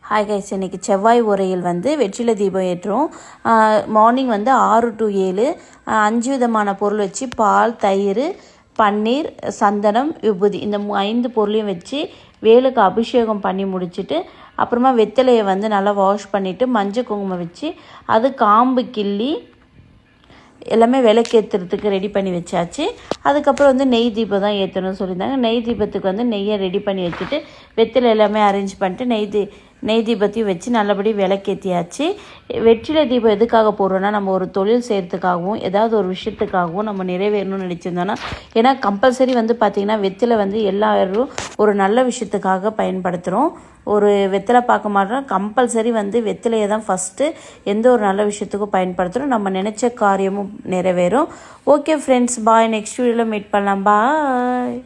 Hi guys, இன்றைக்கி செவ்வாய் உரையில் வெற்றிலை தீபம் ஏற்றுவோம். மார்னிங் 6 to 7 5 விதமான பொருள் வச்சு பால், தயிர், பன்னீர், சந்தனம், விபூதி இந்த 5 பொருளையும் வச்சு வேலுக்கு அபிஷேகம் பண்ணி முடிச்சுட்டு அப்புறமா வெற்றிலையை நல்லா வாஷ் பண்ணிவிட்டு மஞ்சள் குங்குமம் வச்சு அது காம்பு கிள்ளி எல்லாமே விளக்கேற்றுறதுக்கு ரெடி பண்ணி வச்சாச்சு. அதுக்கப்புறம் நெய் தீபம் தான் ஏற்றணும்னு சொல்லியிருந்தாங்க. நெய் தீபத்துக்கு நெய்யை ரெடி பண்ணி வச்சுட்டு வெற்றிலை எல்லாமே அரேஞ்ச் பண்ணிட்டு நெய் தீபத்தையும் வச்சு நல்லபடி விளக்கேற்றியாச்சு. வெற்றிலை தீபம் எதுக்காக போடுறோன்னா, நம்ம ஒரு தொழில் செய்கிறதுக்காகவும் ஏதாவது ஒரு விஷயத்துக்காகவும் நம்ம நிறைவேறணும்னு நினச்சிருந்தோன்னா, ஏன்னா கம்பல்சரி பார்த்திங்கன்னா வெற்றிலை எல்லாரும் ஒரு நல்ல விஷயத்துக்காக பயன்படுத்துகிறோம். ஒரு வெற்றிலை பார்க்க மாட்டோம், கம்பல்சரி வெற்றிலையை தான் ஃபஸ்ட்டு எந்த ஒரு நல்ல விஷயத்துக்கும் பயன்படுத்துகிறோம். நம்ம நினச்ச காரியமும் நிறைவேறும். ஓகே ஃப்ரெண்ட்ஸ், பாய். நெக்ஸ்ட் வீடியோவில் மீட் பண்ணலாம். பாய்.